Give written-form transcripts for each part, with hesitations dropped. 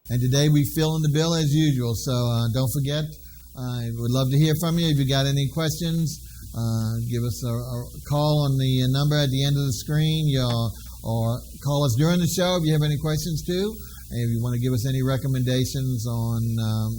And today we fill in the bill as usual. So don't forget, I would love to hear from you. If you got any questions, give us a call on the number at the end of the screen, or call us during the show if you have any questions too. And if you want to give us any recommendations on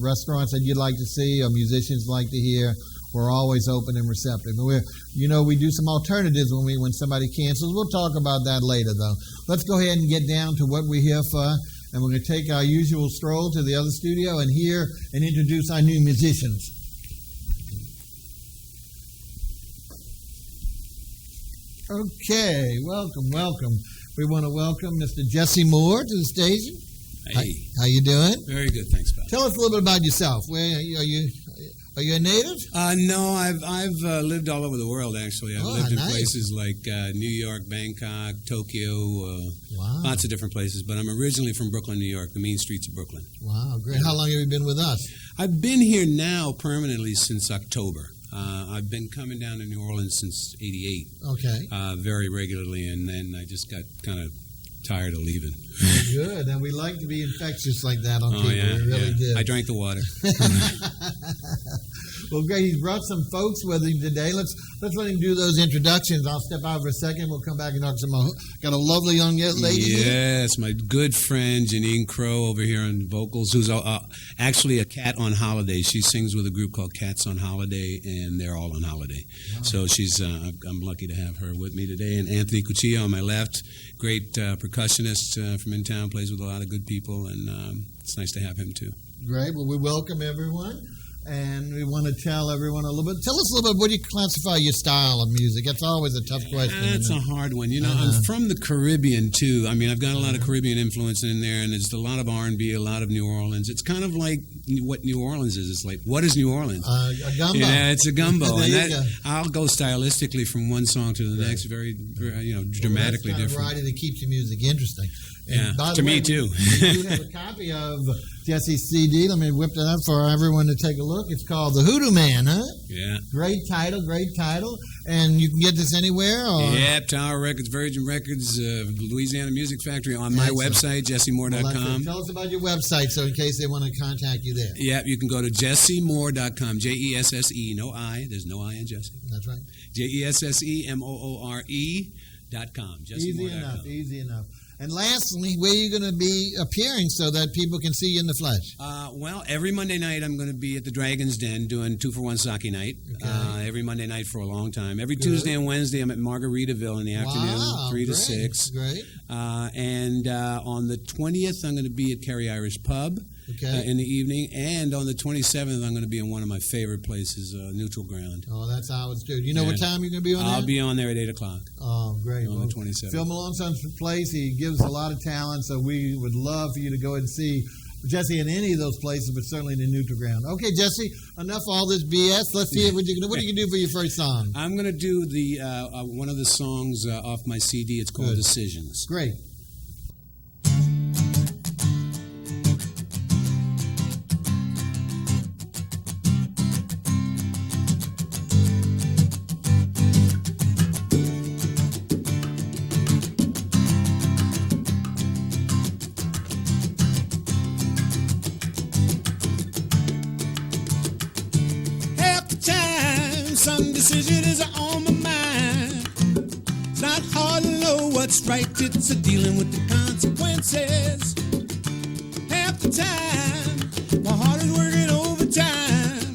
restaurants that you'd like to see or musicians like to hear, we're always open and receptive. And we do some alternatives when somebody cancels. We'll talk about that later, though. Let's go ahead and get down to what we're here for. And we're going to take our usual stroll to the other studio and hear and introduce our new musicians. Okay, welcome. We want to welcome Mr. Jesse Moore to the station. Hey. How you doing? Very good, thanks, Bob. Tell us a little bit about yourself. Where are you a native? No, I've lived all over the world, actually. I've lived in nice. places like New York, Bangkok, Tokyo, wow. Lots of different places. But I'm originally from Brooklyn, New York, the mean streets of Brooklyn. Wow, great. How long have you been with us? I've been here now permanently since October. I've been coming down to New Orleans since '88. Okay. Very regularly, and then I just got kind of tired of leaving. Good, and we like to be infectious like that on people. Yeah, we really do. I drank the water. Well, great. He's brought some folks with him today. Let's let him do those introductions. I'll step out for a second. We'll come back and talk to some. Got a lovely young lady here. Yes, my good friend Janine Crow over here on vocals, who's actually a cat on holiday. She sings with a group called Cats on Holiday, and they're all on holiday. Wow. So she's. I'm lucky to have her with me today. And Anthony Cuchillo on my left, great percussionist from in town, plays with a lot of good people, and it's nice to have him too. Great. Well, we welcome everyone. And we want to tell everyone a little bit. Tell us a little bit. What do you classify your style of music? That's always a tough question. That's a hard one. I'm from the Caribbean too. I mean, I've got a lot of Caribbean influence in there, and there's a lot of R&B, a lot of New Orleans. It's kind of like what New Orleans is. It's like, what is New Orleans? A gumbo. Yeah, it's a gumbo. And I'll go stylistically from one song to the next, very dramatically different. Variety that keeps the music interesting. And yeah, to me too. We do have a copy of Jesse's CD. Let me whip it up for everyone to take a look. It's called The Hoodoo Man, huh? Yeah. Great title. And you can get this anywhere? Or? Yeah, Tower Records, Virgin Records, Louisiana Music Factory, on my website, jessemore.com. Tell us about your website, so in case they want to contact you there. Yeah, you can go to jessemore.com, Jesse, no I. There's no I in Jesse. That's right. JESSEMOORE.com. Easy enough. And lastly, where are you going to be appearing so that people can see you in the flesh? Well, every Monday night I'm going to be at the Dragon's Den doing 2-for-1 sake night. Okay. Every Monday night for a long time. Every Tuesday and Wednesday I'm at Margaritaville in the afternoon, 3 to 6. Great. And on the 20th I'm going to be at Kerry Irish Pub. In the evening, and on the 27th, I'm going to be in one of my favorite places, Neutral Ground. Oh, that's how it's due. Do you know what time you're going to be on there? I'll be on there at 8 o'clock. Oh, great. On the 27th. Phil Malone's place. He gives a lot of talent, so we would love for you to go ahead and see Jesse in any of those places, but certainly in the Neutral Ground. Okay, Jesse, enough of all this BS. Let's see what you can do for your first song. I'm going to do the one of the songs off my CD. It's called Decisions. Great. Some decision is on my mind. It's not hard to know what's right. It's a dealing with the consequences. Half the time, my heart is working overtime.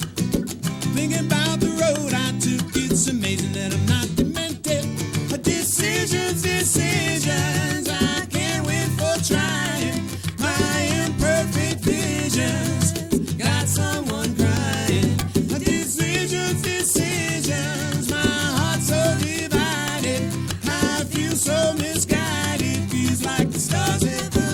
Thinking about the road I took. It's amazing that I'm not demented. Decisions. I can't wait for trying. My imperfect visions got someone crying. Decisions, my heart's so divided. I feel so misguided. Feels like the stars have collided.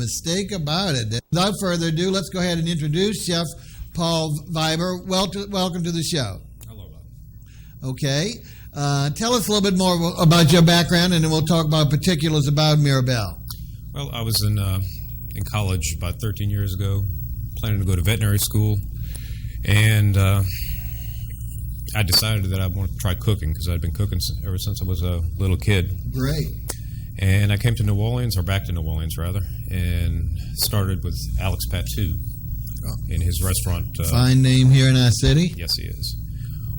mistake about it. Without further ado, let's go ahead and introduce Chef Paul Viber. Welcome to the show. Hello, Bob. Okay. Tell us a little bit more about your background, and then we'll talk about particulars about Mirabelle. Well, I was in college about 13 years ago, planning to go to veterinary school, and I decided that I wanted to try cooking because I'd been cooking ever since I was a little kid. Great. And I came to New Orleans, or back to New Orleans rather, and started with Alex Patou in his restaurant. Fine name here in our city. Yes, he is.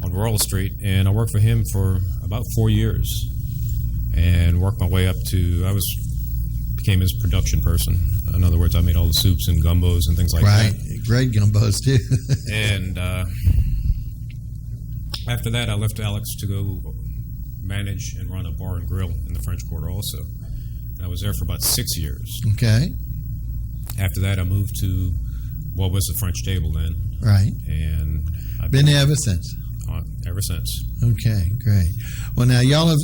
On Royal Street, and I worked for him for about 4 years, and worked my way up to became his production person. In other words, I made all the soups and gumbos and things like that. Right, great gumbos too. And after that, I left Alex to go manage and run a bar and grill in the French Quarter also. And I was there for about 6 years. Okay. After that, I moved to what was the French Table then. Right. And I've been there ever since. Ever since. Okay, great. Well, now y'all have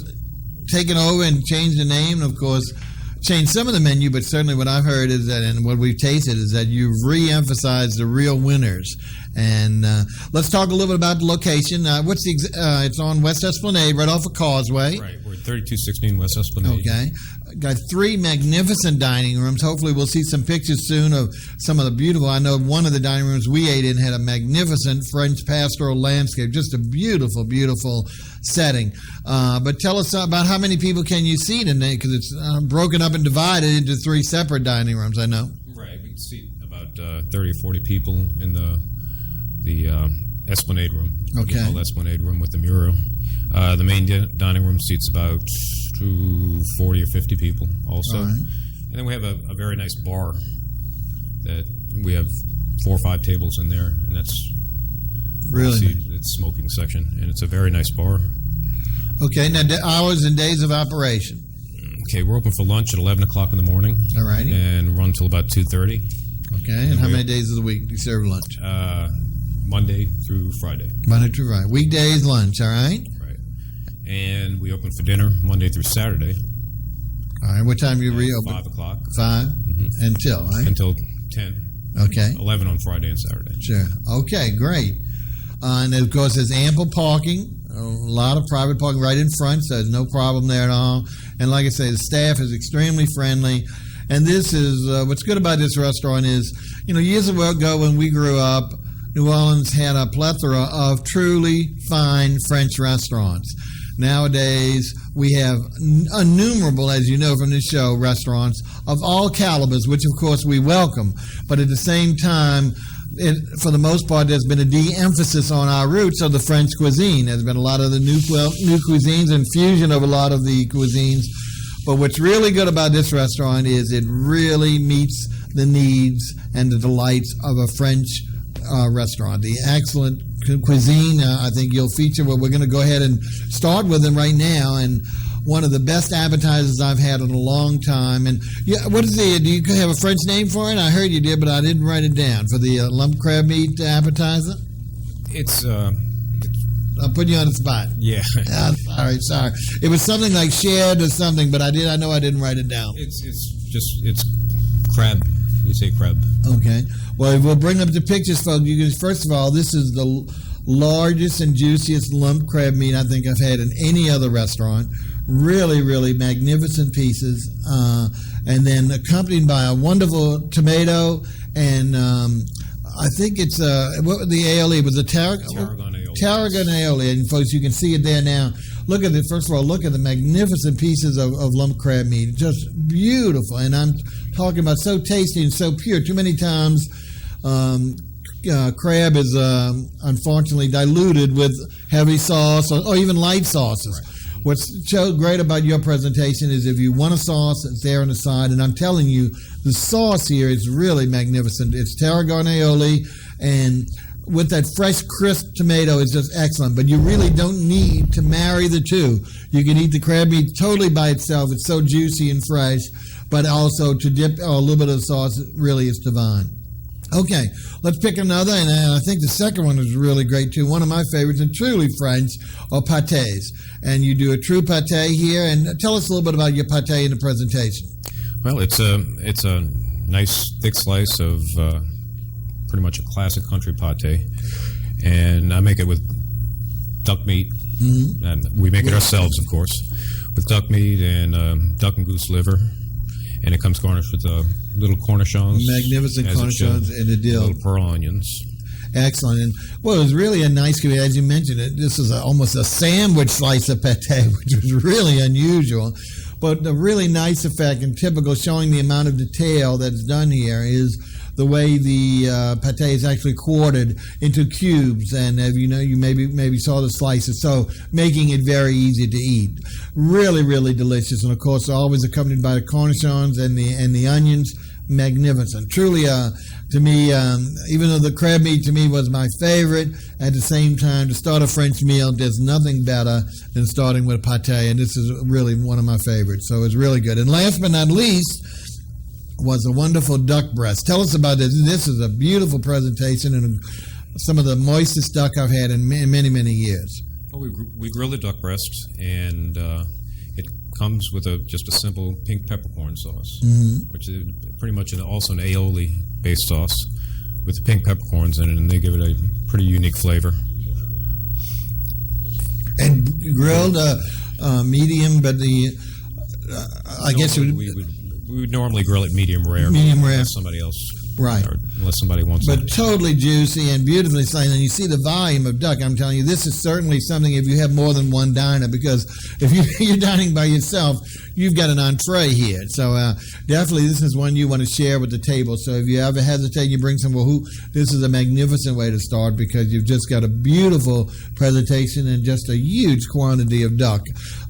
taken over and changed the name, and of course, changed some of the menu, but certainly what I've heard is that, and what we've tasted, is that you've re-emphasized the real winners. And let's talk a little bit about the location. It's on West Esplanade, right off of Causeway. Right, we're at 3216 West Esplanade. Okay. Got 3 magnificent dining rooms. Hopefully we'll see some pictures soon of some of the beautiful. I know one of the dining rooms we ate in had a magnificent French pastoral landscape. Just a beautiful, beautiful setting. But tell us about how many people can you seat in there, because it's broken up and divided into 3 separate dining rooms, I know. Right, we can seat about 30 or 40 people in the Esplanade room. Okay. The Esplanade room with the mural. The main dining room seats about 40 or 50 people also. All right. And then we have a very nice bar that we have 4 or 5 tables in there, and that's really it's smoking section, and it's a very nice bar. Okay, now hours and days of operation. Okay, we're open for lunch at 11 o'clock in the morning. All righty. And run till about 2:30. Okay, and how many days of the week do you serve lunch? Monday through Friday. Monday through Friday. Weekdays, lunch, all right? Right. And we open for dinner Monday through Saturday. All right, what time do you reopen? 5 o'clock. 5? Mm-hmm. Until, right? Until 10. Okay. 11 on Friday and Saturday. Sure. Okay, great. And of course, there's ample parking, a lot of private parking right in front, so there's no problem there at all. And like I say, the staff is extremely friendly. And this is, what's good about this restaurant is, years ago when we grew up, New Orleans had a plethora of truly fine French restaurants. Nowadays, we have innumerable, as you know from this show, restaurants of all calibers, which of course we welcome. But at the same time, for the most part, there's been a de-emphasis on our roots of the French cuisine. There's been a lot of the new cuisines and fusion of a lot of the cuisines. But what's really good about this restaurant is it really meets the needs and the delights of a French restaurant. The excellent cuisine, I think you'll feature. Well, we're going to go ahead and start with them right now. And one of the best appetizers I've had in a long time. And what is do you have a French name for it? I heard you did, but I didn't write it down. For the lump crab meat appetizer? It's I'll put you on the spot. Yeah. Sorry. It was something like shared or something, but I know I didn't write it down. It's crab. You say crab. Okay. Well, we'll bring up the pictures, folks. First of all, this is the largest and juiciest lump crab meat I think I've had in any other restaurant. Really, really magnificent pieces. And then accompanied by a wonderful tomato and I think it's what the aioli was, a tarragon aioli. Tarragon aioli, and folks, you can see it there now. Look at it. First of all, look at the magnificent pieces of lump crab meat, just beautiful. And I'm talking about so tasty and so pure. Too many times, crab is unfortunately diluted with heavy sauce or even light sauces. Right. What's so great about your presentation is if you want a sauce, it's there on the side. And I'm telling you, the sauce here is really magnificent. It's tarragon aioli, and with that fresh, crisp tomato, it's just excellent. But you really don't need to marry the two. You can eat the crab meat totally by itself. It's so juicy and fresh. But also to dip a little bit of the sauce, really is divine. Okay, let's pick another, and I think the second one is really great too. One of my favorites, and truly French, are pâtés. And you do a true pâté here, and tell us a little bit about your pâté in the presentation. Well, it's a nice thick slice of pretty much a classic country pate, and I make it with duck meat, and we make it ourselves, of course, with duck meat and duck and goose liver, and it comes garnished with little cornichons, magnificent cornichons and the dill, little pearl onions. Excellent. And well, it was really a nice, as you mentioned it, this is almost a sandwich slice of pate, which was really unusual. But the really nice effect and typical, showing the amount of detail that's done here, is the way the pate is actually quartered into cubes, and you maybe saw the slices, so making it very easy to eat. Really, really delicious, and of course, always accompanied by the cornichons and the onions. Magnificent. Truly, to me, even though the crab meat to me was my favorite, at the same time, to start a French meal, there's nothing better than starting with pate, and this is really one of my favorites, so it's really good. And last but not least was a wonderful duck breast. Tell us about this. This is a beautiful presentation and some of the moistest duck I've had in many, many years. Well, we grill the duck breast, and it comes with just a simple pink peppercorn sauce, which is pretty much also an aioli-based sauce with the pink peppercorns in it, and they give it a pretty unique flavor. And grilled medium, but I guess it would... We would normally grill it medium rare. Medium rare. Unless somebody else, right? Or unless somebody wants but it. Totally juicy and beautifully sliced. And you see the volume of duck. I'm telling you, this is certainly something if you have more than one diner, because if you're dining by yourself, you've got an entree here. So definitely this is one you want to share with the table. So if you ever hesitate, you bring some, this is a magnificent way to start, because you've just got a beautiful presentation and just a huge quantity of duck.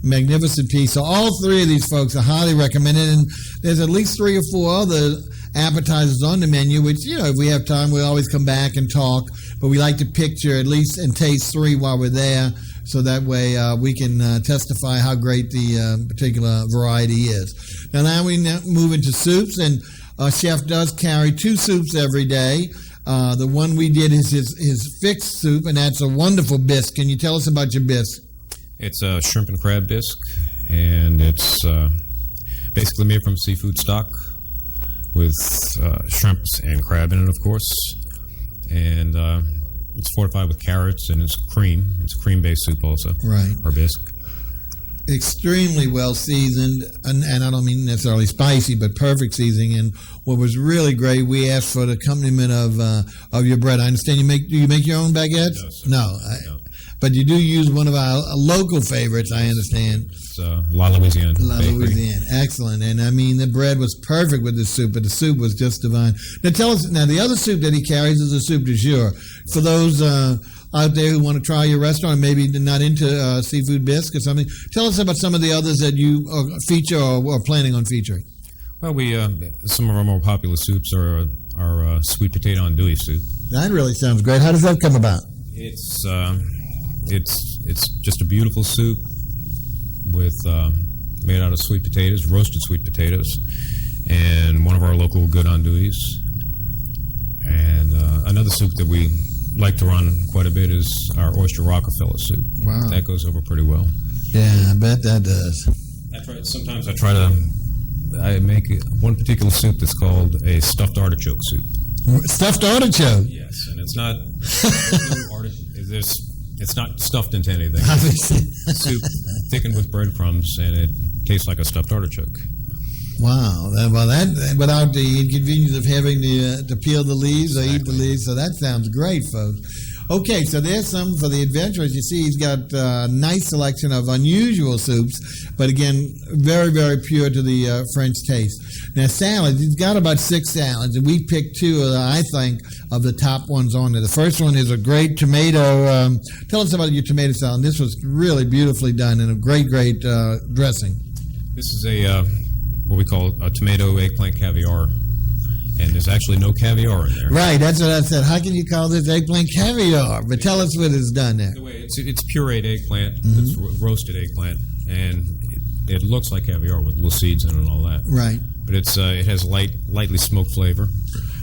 Magnificent piece. So all three of these folks are highly recommended, and there's at least 3 or 4 other appetizers on the menu, which, if we have time, we always come back and talk, but we like to picture at least and taste 3 while we're there, so that way we can testify how great the particular variety is. Now we move into soups, and our chef does carry 2 soups every day. The one we did is his fixed soup, and that's a wonderful bisque. Can you tell us about your bisque? It's a shrimp and crab bisque, and it's basically made from seafood stock with shrimps and crab in it, of course. And it's fortified with carrots, and it's cream. It's cream-based soup also. Right. Or bisque. Extremely well seasoned, and I don't mean necessarily spicy, but perfect seasoning. And what was really great, we asked for the accompaniment of your bread. I understand do you make your own baguettes? No. But you do use one of our local favorites, I understand. It's La Louisiane. La Louisiane. Excellent. And I mean, the bread was perfect with the soup, but the soup was just divine. Now tell us, the other soup that he carries is a soup du jour. For those out there who want to try your restaurant, maybe not into seafood bisque or something, tell us about some of the others that you feature or are planning on featuring. Well, some of our more popular soups are our sweet potato andouille soup. That really sounds great. How does that come about? It's just a beautiful soup with made out of sweet potatoes, roasted sweet potatoes, and one of our local good andouilles. And another soup that we like to run quite a bit is our oyster Rockefeller soup. Wow, that goes over pretty well. Yeah, I bet that does. I make one particular soup that's called a stuffed artichoke soup. Stuffed artichoke? Yes, and it's not it's not stuffed into anything. Soup thickened with breadcrumbs, and it tastes like a stuffed artichoke. Wow. Well, that without the inconvenience of having to peel the leaves or eat the leaves, so that sounds great, folks. Okay, so there's some for the adventurers. You see, he's got a nice selection of unusual soups, but again, very, very pure to the French taste. Now, salads, he's got about 6 salads, and we picked 2, I think, of the top ones on there. The first one is a great tomato. Tell us about your tomato salad. This was really beautifully done and a great, great dressing. This is what we call a tomato eggplant caviar. And there's actually no caviar in there. Right, that's what I said. How can you call this eggplant caviar? But tell us what is done there. It's pureed eggplant. It's roasted eggplant, and it looks like caviar with little seeds in it and all that. Right. But it has lightly smoked flavor.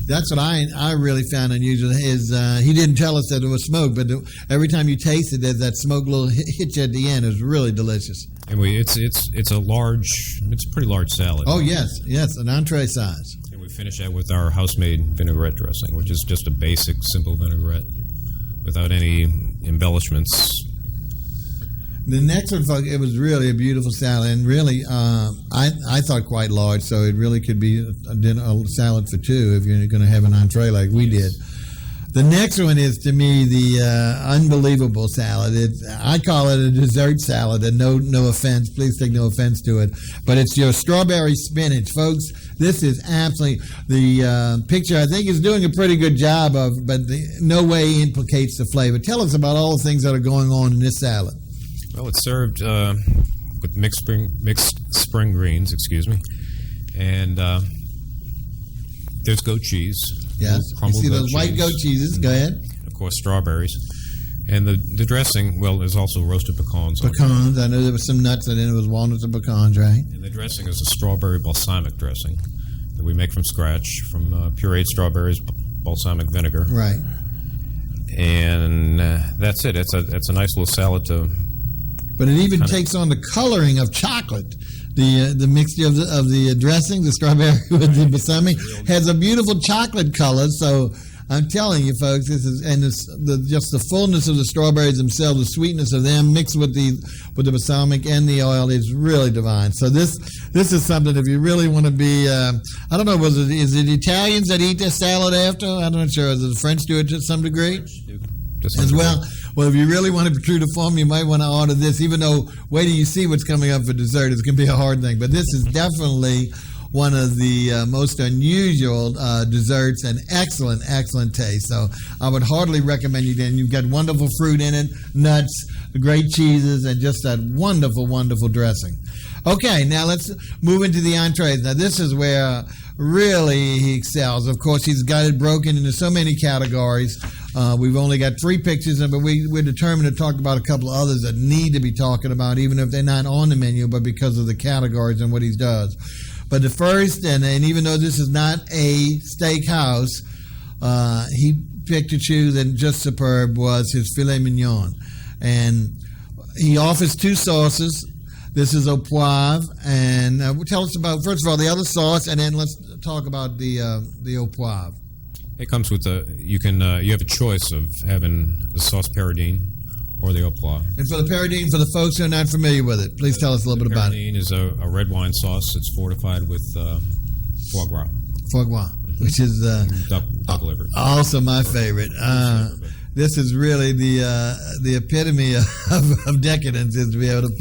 That's what I really found unusual is he didn't tell us that it was smoke, but every time you taste it, there's that smoke little hit you at the end. It was really delicious. And it's a pretty large salad. Oh yes, an entree size. we finish that with our house-made vinaigrette dressing, which is just a basic, simple vinaigrette without any embellishments. The next one, folks, it was really a beautiful salad, and really, I thought quite large, so it really could be a salad for two if you're going to have an entree like we did. The next one is, to me, the unbelievable salad. I call it a dessert salad, and no offense, please take no offense to it, but it's your strawberry spinach. Folks, this is absolutely, the picture I think is doing a pretty good job of, but no way implicates the flavor. Tell us about all the things that are going on in this salad. Well, it's served with mixed spring greens, and there's goat cheese. Yes, you see those white goat cheeses. Go ahead. Of course, strawberries. And the dressing, well, there's also roasted pecans. Pecans. I know there was some nuts in it. It was walnuts and pecans, right? And the dressing is a strawberry balsamic dressing that we make from scratch, from pureed strawberries, balsamic vinegar. Right. And that's it. It's a nice little salad to... But it even takes on the coloring of chocolate. The mixture of the dressing, the strawberry with the balsamic, has a beautiful chocolate color. So I'm telling you, folks, this is, and just the fullness of the strawberries themselves, the sweetness of them mixed with the balsamic and the oil is really divine. So this is something, if you really want to be, I don't know, is it Italians that eat this salad after? I'm not sure. Is it the French do it to some degree? As well. Well, if you really want to be true to form, you might want to order this, even though wait till you see what's coming up for dessert. It's going to be a hard thing. But this is definitely one of the most unusual desserts and excellent taste. So I would heartily recommend you. And you've got wonderful fruit in it, nuts, great cheeses, and just that wonderful dressing. Okay, now let's move into the entrees. Now this is where really he excels. Of course, he's got it broken into so many categories. We've only got 3 pictures, but we're determined to talk about a couple of others that need to be talking about, even if they're not on the menu, but because of the categories and what he does. But the first, and even though this is not a steakhouse, he picked to choose, and just superb, was his filet mignon. And he offers 2 sauces. This is au poivre, and tell us about, first of all, the other sauce, and then let's talk about the au poivre. It comes with you have a choice of having the sauce paradine or the au poivre. And for the paradine, for the folks who are not familiar with it, please tell us a little bit about it. Paradine is a red wine sauce. It's fortified with foie gras. Foie gras, which is duck liver. Also my favorite. This is really the epitome of decadence, is to be able to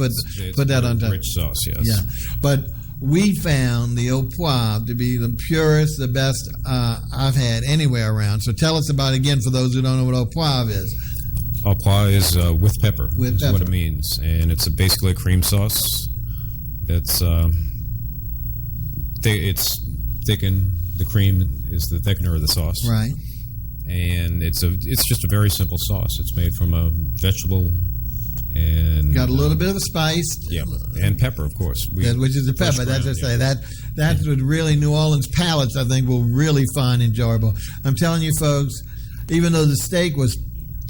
put that on top. Rich sauce, yes. Yeah, but we found the au poivre to be the purest, the best I've had anywhere around. So tell us about, again, for those who don't know what au poivre is. Au poivre is with pepper. With pepper. What it means, and it's basically a cream sauce that's it's thickened. The cream is the thickener of the sauce, right? And it's just a very simple sauce. It's made from a vegetable and got a little bit of a spice, and pepper, of course. Which is the pepper. That's what I say. That's what really New Orleans palates, I think, will really find enjoyable. I'm telling you, folks, even though the steak was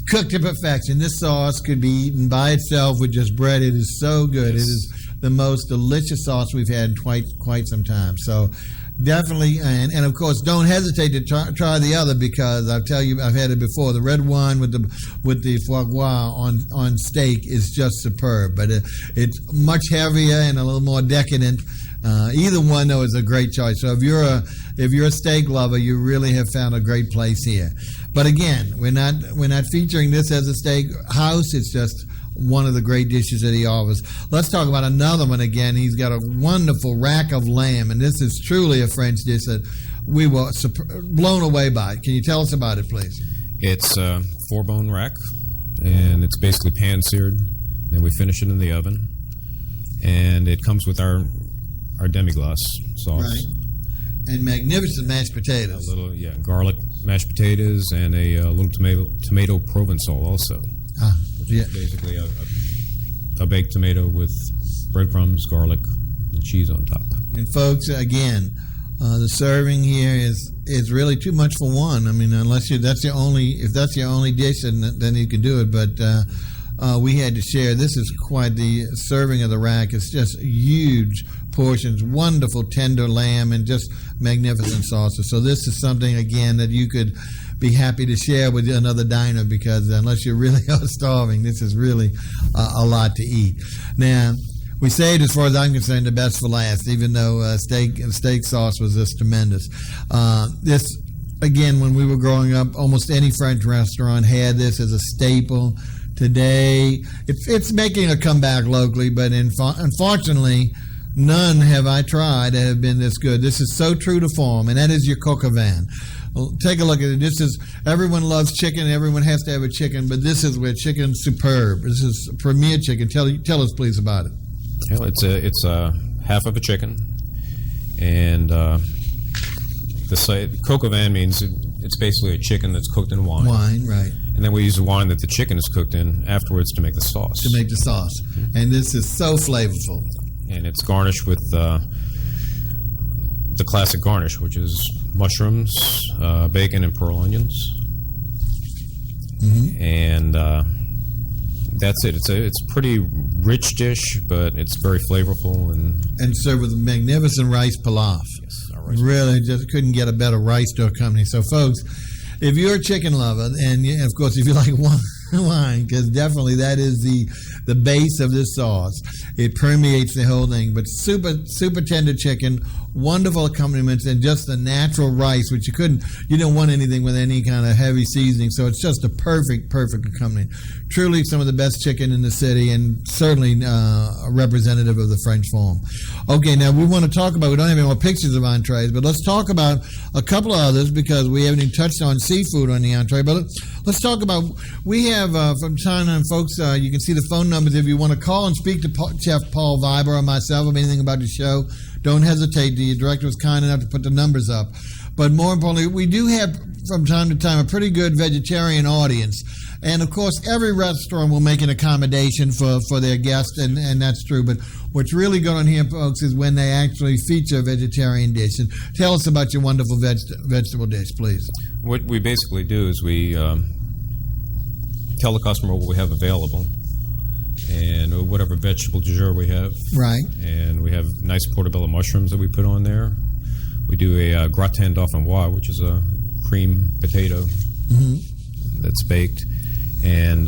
cooked to perfection, this sauce could be eaten by itself with just bread. It is so good. Yes. It is the most delicious sauce we've had in quite some time. So definitely, and of course, don't hesitate to try the other, because I'll tell you, I've had it before. The red wine with the foie gras on steak is just superb, but it's much heavier and a little more decadent. Either one, though, is a great choice. So if you're a steak lover, you really have found a great place here. But again, we're not featuring this as a steak house. It's just one of the great dishes that he offers. Let's talk about another one again. He's got a wonderful rack of lamb, and this is truly a French dish that we were blown away by. Can you tell us about it, please? It's a 4-bone rack, and it's basically pan-seared. Then we finish it in the oven, and it comes with our demi-glace sauce. Right. And magnificent mashed potatoes. A little, garlic mashed potatoes, and a little tomato Provençal also. Which is basically a baked tomato with breadcrumbs, garlic, and cheese on top. And folks, again, the serving here is really too much for one. I mean, if that's your only dish, then you can do it. But we had to share. This is quite the serving of the rack. It's just huge portions, wonderful tender lamb, and just magnificent sauces. So this is something, again, that you could be happy to share with another diner, because unless you really are starving, this is really a lot to eat. Now, we say it, as far as I'm concerned, the best for last, even though steak sauce was just tremendous. This, again, when we were growing up, almost any French restaurant had this as a staple. Today, it's making a comeback locally, but unfortunately, none have I tried that have been this good. This is so true to form, and that is your coq au vin. Well, take a look at it. This is, everyone loves chicken. Everyone has to have a chicken, but this is where chicken's superb. This is premier chicken. Tell us, please, about it. Well, it's half of a chicken, and the coq au vin means it's basically a chicken that's cooked in wine. Wine, right. And then we use the wine that the chicken is cooked in afterwards to make the sauce. To make the sauce. And this is so flavorful. And it's garnished with the classic garnish, which is mushrooms, bacon, and pearl onions. Mm-hmm. And that's it. It's a pretty rich dish, but it's very flavorful and served with a magnificent rice pilaf. Yes, our rice really, just couldn't get a better rice to accompany. So, folks, if you're a chicken lover, and of course if you like wine, because definitely that is the base of this sauce. It permeates the whole thing. But super tender chicken, wonderful accompaniments, and just the natural rice, which you didn't want anything with any kind of heavy seasoning. So it's just a perfect accompaniment. Truly some of the best chicken in the city, and certainly a representative of the French form. Okay, now we want to talk about, we don't have any more pictures of entrees, but let's talk about a couple of others, because we haven't even touched on seafood on the entree. But let's talk about, we have from time to time, folks, you can see the phone numbers if you want to call and speak to Chef Paul Viber or myself or anything about the show. Don't hesitate. The director was kind enough to put the numbers up. But more importantly, we do have from time to time a pretty good vegetarian audience. And of course, every restaurant will make an accommodation for their guests, and that's true. But what's really good on here, folks, is when they actually feature a vegetarian dish. And tell us about your wonderful vegetable dish, please. What we basically do is we tell the customer what we have available, and whatever vegetable du jour we have. Right. And we have nice portobello mushrooms that we put on there. We do a gratin dauphinois, which is a cream potato that's baked, and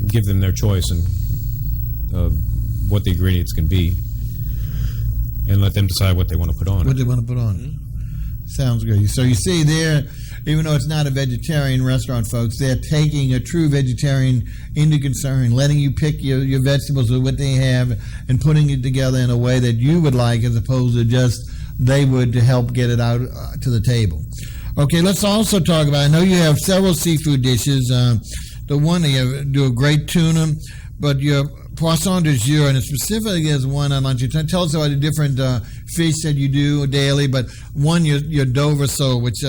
give them their choice and what the ingredients can be, and let them decide what they want to put on. What they want to put on. Sounds good. So you see there, even though it's not a vegetarian restaurant, folks, they're taking a true vegetarian into concern, letting you pick your vegetables with what they have and putting it together in a way that you would like, as opposed to just they would, to help get it out to the table. Okay, let's also talk about, I know you have several seafood dishes. The one, you do a great tuna, but your poisson du jour, and it specifically is one I'd like you to tell us about the different fish that you do daily, but one, your Dover sole, which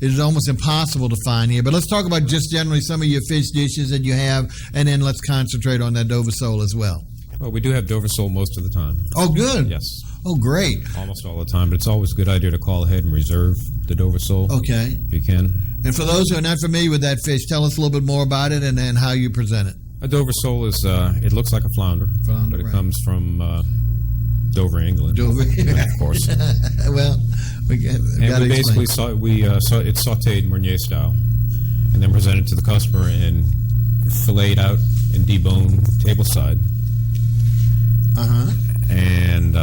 is almost impossible to find here. But let's talk about just generally some of your fish dishes that you have, and then let's concentrate on that Dover sole as well. Well, we do have Dover sole most of the time. Oh, good. Yes. Oh, great. Almost all the time, but it's always a good idea to call ahead and reserve the Dover sole. Okay. If you can. And for those who are not familiar with that fish, tell us a little bit more about it and then how you present it. A Dover sole is, it looks like a flounder, but it comes from Dover, England. Dover, of course. Well, we basically it's sautéed Meunier style, and then presented to the customer and filleted out and deboned tableside. And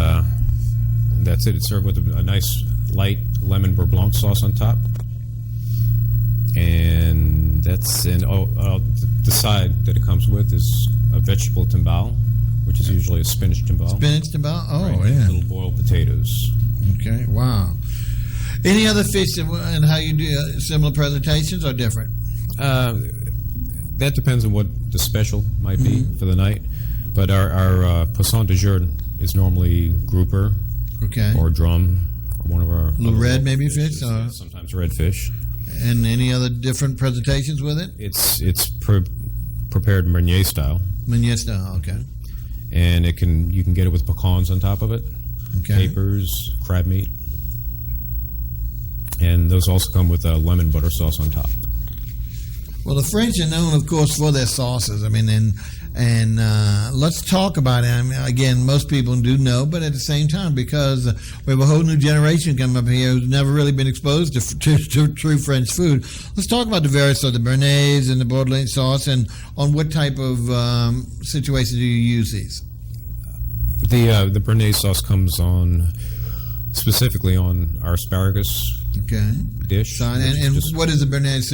that's it. It's served with a nice light lemon beurre blanc sauce on top, and that's the side that it comes with is a vegetable timbale, which is usually a spinach timbale. Spinach timbale? Oh, right, yeah. Little boiled potatoes. Okay, wow. Any other fish and how you do similar presentations or different? That depends on what the special might be for the night. But our poisson du jour is normally grouper, or drum, or one of our little red maybe fish, or sometimes redfish. And any other different presentations with it? It's prepared Meunier style. Meunier style, okay. And you can get it with pecans on top of it, capers, crab meat, and those also come with a lemon butter sauce on top. Well, the French are known, of course, for their sauces. I mean, and let's talk about it. I mean, again, most people do know, but at the same time, because we have a whole new generation coming up here who's never really been exposed to true French food. Let's talk about the various of the Béarnaise and the Bordelais sauce, and on what type of situations do you use these? The Béarnaise sauce comes on specifically on our asparagus dish. So, and what is the Béarnaise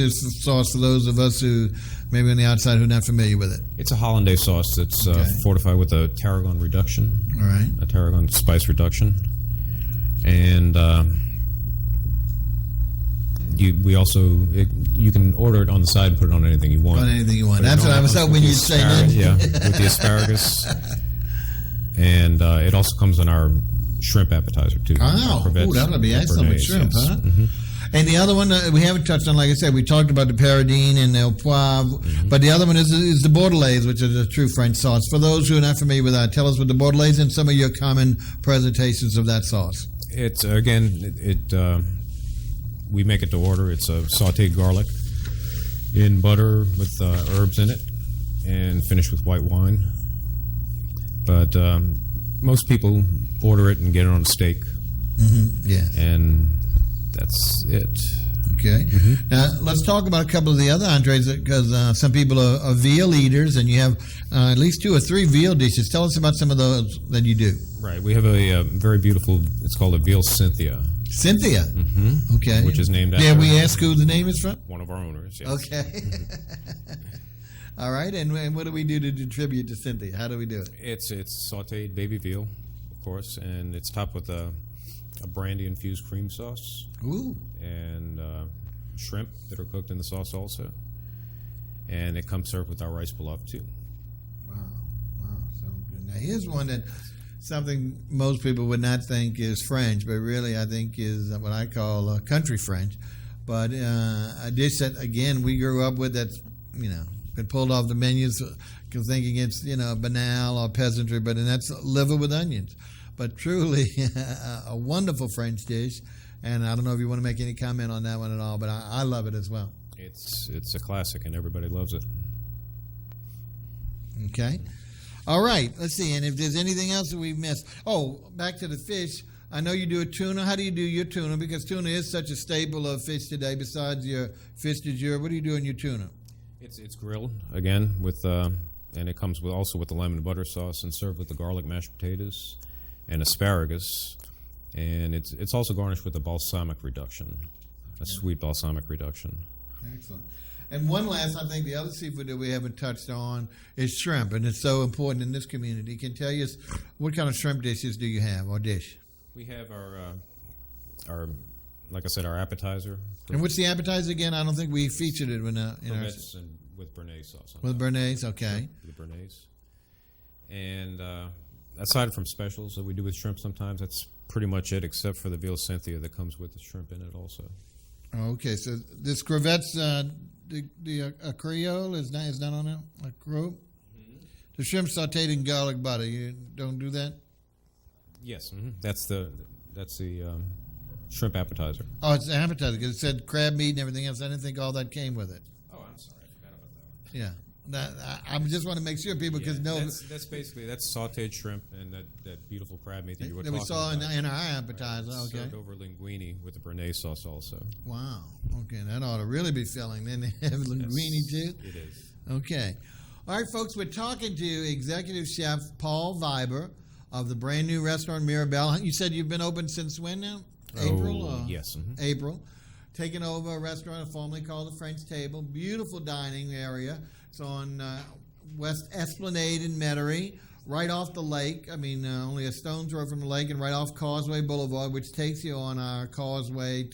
sauce for those of us who maybe on the outside who are not familiar with it? It's a hollandaise sauce that's fortified with a tarragon reduction. All right. A tarragon spice reduction. And you can order it on the side and put it on anything you want. On anything you want. That's what I was hoping you'd say. Yeah, with the asparagus. And it also comes on our shrimp appetizer, too. Oh, that'll be excellent with shrimp, yes. huh? Mm-hmm. And the other one we haven't touched on, like I said, we talked about the Paradine and the Poivre, but the other one is the Bordelais, which is a true French sauce. For those who are not familiar with that, tell us what the Bordelais and some of your common presentations of that sauce. It's, again, we make it to order. It's a sauteed garlic in butter with herbs in it and finished with white wine. But most people order it and get it on a steak. Yeah. And that's it. Okay. Now, let's talk about a couple of the other entrees, because some people are veal eaters, and you have at least 2 or 3 veal dishes. Tell us about some of those that you do. Right. We have a very beautiful, it's called a veal Cynthia. Cynthia? Okay. Which is named after... Yeah, we ask who the name is from? One of our owners, yes. Okay. All right, and what do we do to contribute to Cynthia? How do we do it? It's sauteed baby veal, of course, and it's topped with a brandy-infused cream sauce. Ooh. And shrimp that are cooked in the sauce also. And it comes served with our rice pilaf, too. Wow, so good. Now, here's one that something most people would not think is French, but really I think is what I call country French. But a dish that, again, we grew up with that's, been pulled off the menus thinking it's, banal or peasantry, but that's liver with onions. But truly a wonderful French dish, and I don't know if you want to make any comment on that one at all, but I love it as well. It's a classic, and everybody loves it. Okay. All right. Let's see. And if there's anything else that we've missed. Oh, back to the fish. I know you do a tuna. How do you do your tuna? Because tuna is such a staple of fish today besides your fish du jour. What do you do in your tuna? It's grilled, again, with and it comes also with the lemon butter sauce and served with the garlic mashed potatoes and asparagus. And it's also garnished with a balsamic reduction, a sweet balsamic reduction. Excellent. And one last, I think the other seafood that we haven't touched on is shrimp, and it's so important in this community. Can you tell us what kind of shrimp dishes do you have, or dish? We have our like I said, our appetizer. And what's the appetizer again? I don't think we featured it in our... with Béarnaise sauce. With Béarnaise, okay. With Béarnaise. And aside from specials that we do with shrimp sometimes, that's pretty much it, except for the veal Cynthia that comes with the shrimp in it also. Okay, so this crevettes, a Creole is not on it? A crow? The shrimp sauteed in garlic butter. You don't do that? Yes, that's the shrimp appetizer. Oh, it's an appetizer because it said crab meat and everything else. I didn't think all that came with it. Oh, I'm sorry, I forgot about that one. Yeah, I just want to make sure people know. That's basically sauteed shrimp and that beautiful crab meat that you were talking about. That we saw in our appetizer. Right. Okay. Served over linguine with the Béarnaise sauce also. Wow. Okay, that ought to really be filling. Then they have linguine too. It is. Okay. All right, folks. We're talking to Executive Chef Paul Viber of the brand new restaurant Mirabelle. You said you've been open since when now? April? Yes. April. Taking over a restaurant formerly called the French Table. Beautiful dining area. It's on West Esplanade in Metairie, right off the lake. I mean, only a stone's throw from the lake, and right off Causeway Boulevard, which takes you on our causeway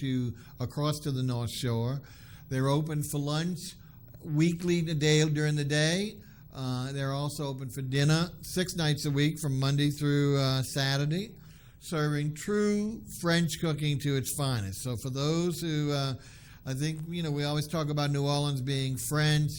across to the North Shore. They're open for lunch weekly during the day. They're also open for dinner 6 nights a week from Monday through Saturday, serving true French cooking to its finest. So for those who, I think, we always talk about New Orleans being French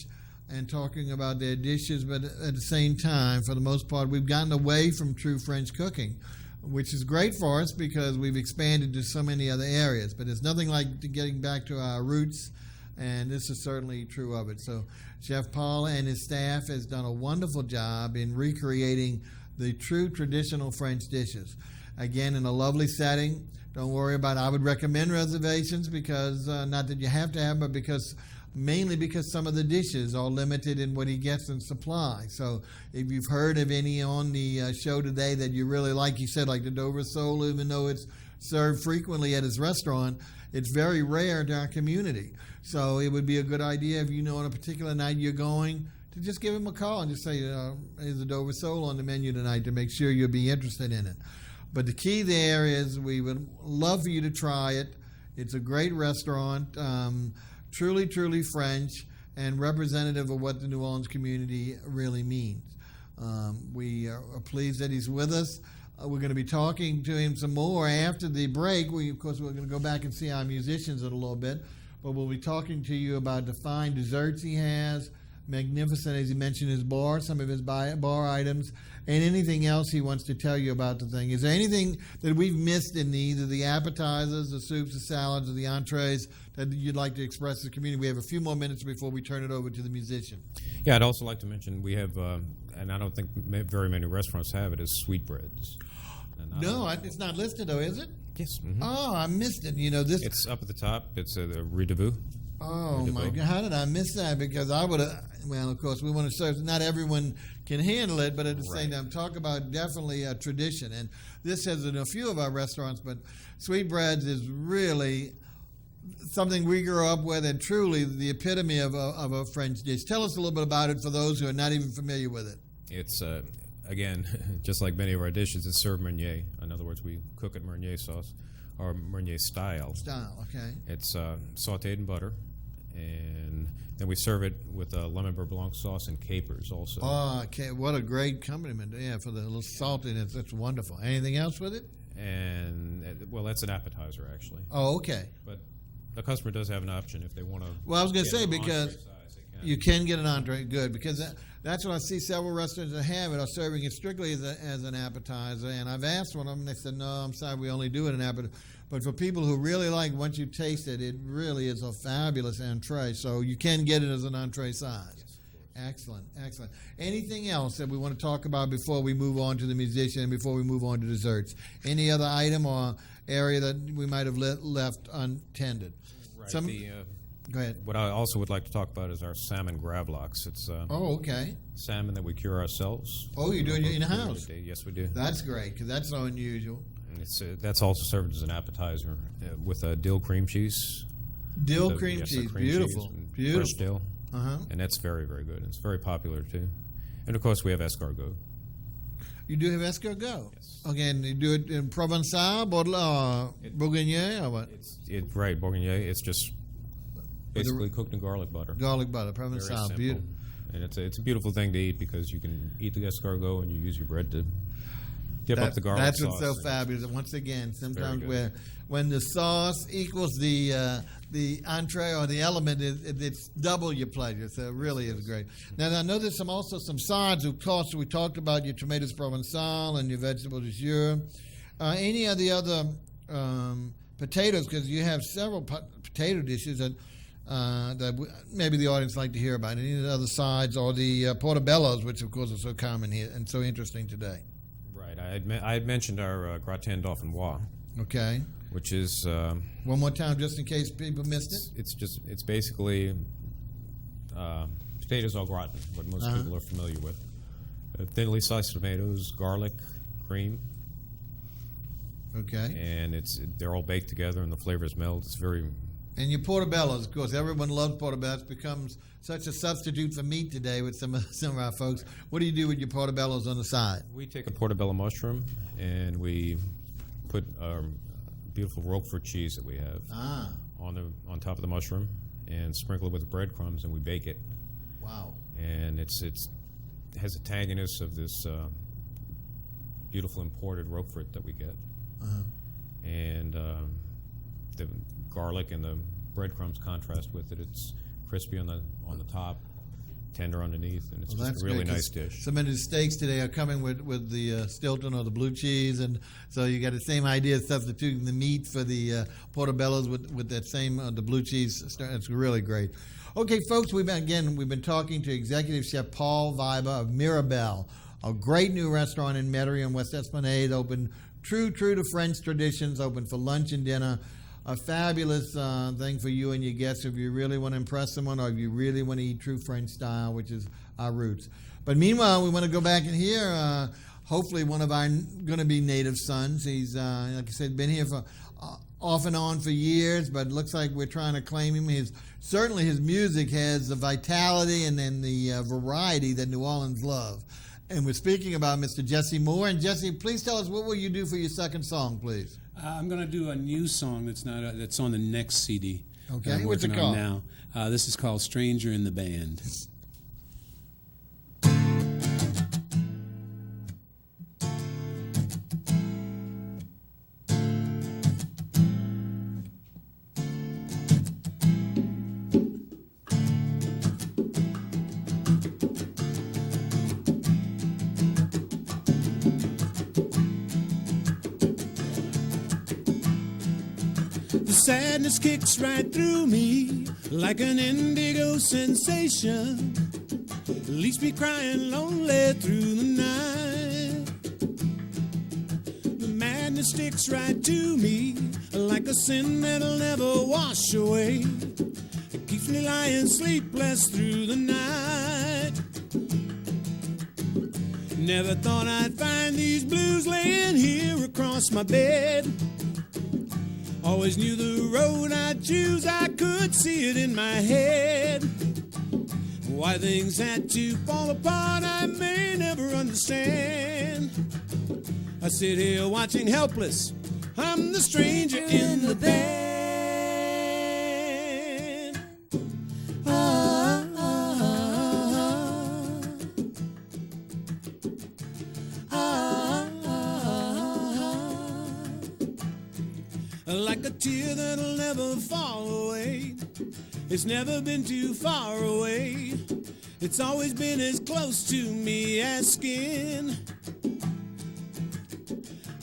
and talking about their dishes, but at the same time, for the most part, we've gotten away from true French cooking, which is great for us because we've expanded to so many other areas. But it's nothing like getting back to our roots and this is certainly true of it. So Chef Paul and his staff has done a wonderful job in recreating the true traditional French dishes. Again, in a lovely setting. Don't worry about it. I would recommend reservations because, not that you have to have, but mainly because some of the dishes are limited in what he gets in supply. So if you've heard of any on the show today that you really like, you said, like the Dover sole, even though it's served frequently at his restaurant, it's very rare in our community. So it would be a good idea if you know on a particular night you're going to just give him a call and just say, there's a Dover sole on the menu tonight, to make sure you'll be interested in it. But the key there is we would love for you to try it. It's a great restaurant, truly, truly French, and representative of what the New Orleans community really means. We are pleased that he's with us. We're going to be talking to him some more after the break. Of course, we're going to go back and see our musicians in a little bit, but we'll be talking to you about the fine desserts he has, magnificent, as he mentioned, his bar, some of his bar items, and anything else he wants to tell you about the thing. Is there anything that we've missed in either the appetizers, the soups, the salads, or the entrees that you'd like to express to the community? We have a few more minutes before we turn it over to the musician. Yeah, I'd also like to mention we have, and I don't think very many restaurants have it, is sweetbreads. No, it's not listed though, is it? Yes. Mm-hmm. Oh, I missed it. It's up at the top. It's the Revue. Oh my God! How did I miss that? Because I would have. Well, of course, we want to serve. Not everyone can handle it, but at the same time, talk about definitely a tradition. And this has in a few of our restaurants. But sweetbreads is really something we grew up with, and truly the epitome of a French dish. Tell us a little bit about it for those who are not even familiar with it. It's again, just like many of our dishes, it's served Meunier. In other words, we cook it Meunier sauce or Meunier style. Okay. It's sautéed in butter, and then we serve it with lemon beurre blanc sauce and capers also. Oh, okay. What a great accompaniment. Yeah, for the little saltiness. That's wonderful. Anything else with it? And, well, that's an appetizer, actually. Oh, okay. But the customer does have an option if they want to. Well, I was going to say, because you can get an entree, good, because that's what I see several restaurants that have it are serving it strictly as an appetizer. And I've asked one of them, they said, no, I'm sorry, we only do it an appetizer. But for people who really like, once you taste it, it really is a fabulous entree. So you can get it as an entree size. Yes, excellent, excellent. Anything else that we want to talk about before we move on to the musician and before we move on to desserts? Any other item or area that we might have left untended? Right. Go ahead. What I also would like to talk about is our salmon gravlax. It's okay. Salmon that we cure ourselves. Oh, you're doing it in-house? Yes, we do. That's great, because that's so unusual. And that's also served as an appetizer with dill cream cheese. Dill cream cheese, beautiful. Beautiful. Fresh dill. And that's very, very good. It's very popular, too. And, of course, we have escargot. You do have escargot? Yes. Again, you do it in Provençal, Bourguignon, or what? Right, Bourguignon. It's just basically cooked in garlic butter. Garlic butter, Provençal, beautiful. And it's a beautiful thing to eat because you can eat the escargot and you use your bread to dip up the garlic that's sauce. That's what's so fabulous. Once again, sometimes when the sauce equals the entree or the element, it's double your pleasure. So it really is great. Now I know there's also some sides. Of course, we talked about your tomatoes Provençal and your vegetable du jour. Any of the other potatoes, because you have several potato dishes that maybe the audience like to hear about. Any of the other sides or the portobellos, which of course are so common here and so interesting today. Right. I had mentioned our gratin dauphinois. Okay. Which is one more time, just in case people missed it. It's basically potatoes au gratin, what most people are familiar with. Thinly sliced tomatoes, garlic, cream. Okay. And they're all baked together, and the flavors meld. It's very. And your portobellos, of course, everyone loves portobellos. It becomes such a substitute for meat today with some of our folks. What do you do with your portobellos on the side? We take a portobello mushroom and we put our beautiful Roquefort cheese that we have on top of the mushroom and sprinkle it with breadcrumbs, and we bake it. Wow. And it has a tanginess of this beautiful imported Roquefort that we get. And the garlic and the breadcrumbs contrast with it. It's crispy on the top, tender underneath, and it's Well, just that's a really great, 'cause nice dish. Some of the steaks today are coming with the Stilton or the blue cheese, and so you got the same idea of substituting the meat for the portobellos with that same the blue cheese. It's really great. Okay, folks, we've been talking to Executive Chef Paul Viber of Mirabelle, a great new restaurant in Metairie and West Esplanade, open true to French traditions, open for lunch and dinner. A fabulous thing for you and your guests if you really want to impress someone or if you really want to eat true French style, which is our roots. But meanwhile, we want to go back and hear hopefully one of our going to be native sons. He's, like I said, been here for off and on for years, but it looks like we're trying to claim him. Certainly his music has the vitality and then the variety that New Orleans love. And we're speaking about Mr. Jesse Moore. And Jesse, please tell us, what will you do for your second song, please? I'm going to do a new song that's that's on the next CD. Okay, that I'm what's it working on called? now. This is called "Stranger in the Band." Sadness kicks right through me like an indigo sensation. Leaves me crying lonely through the night. The madness sticks right to me like a sin that'll never wash away. It keeps me lying sleepless through the night. Never thought I'd find these blues laying here across my bed. Always knew the road I'd choose, I could see it in my head. Why things had to fall apart, I may never understand. I sit here watching helpless, I'm the stranger in the band. Like a tear that'll never fall away. It's never been too far away. It's always been as close to me as skin.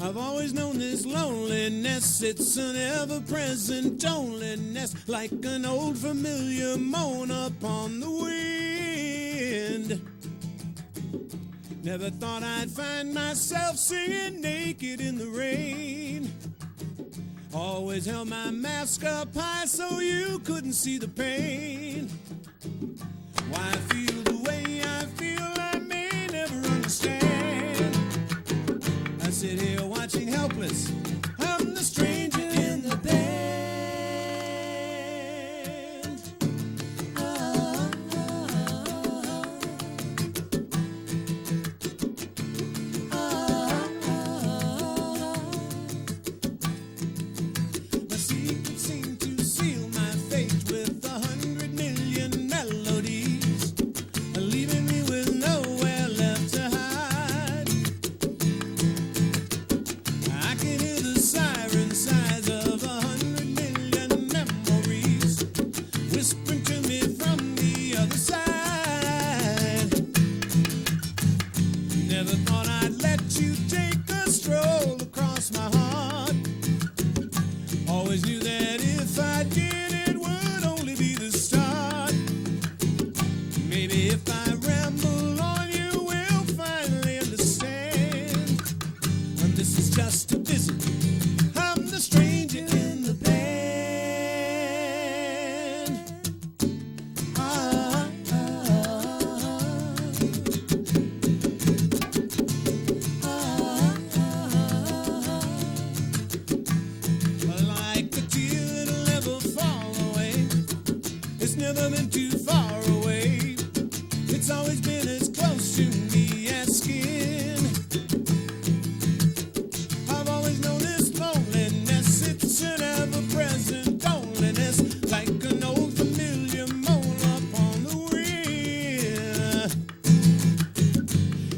I've always known this loneliness. It's an ever-present loneliness, like an old familiar moan upon the wind. Never thought I'd find myself singing naked in the rain. Always held my mask up high so you couldn't see the pain. Why I feel the way I feel, I may never understand. I sit here watching helpless, I'm the stranger in the band.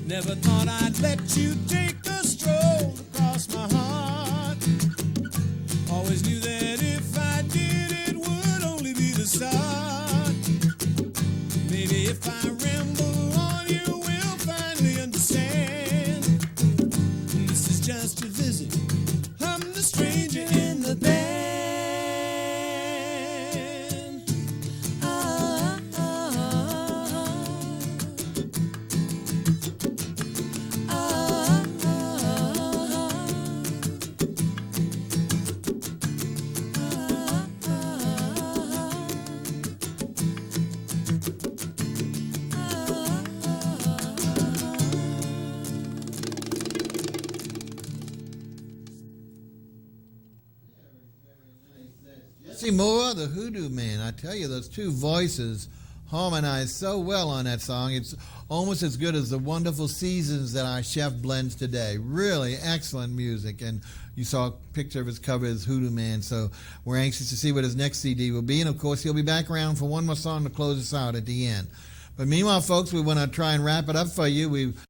Never thought I'd let you take a stroll across my heart. Always knew that if I did, it would only be the start. Maybe if I ran just to visit. I'm the stranger in the band. Jesse Moore, the Hoodoo Man. I tell you, those two voices harmonize so well on that song. It's almost as good as the wonderful seasons that our chef blends today. Really excellent music. And you saw a picture of his cover as Hoodoo Man, so we're anxious to see what his next CD will be. And, of course, he'll be back around for one more song to close us out at the end. But meanwhile, folks, we want to try and wrap it up for you. We've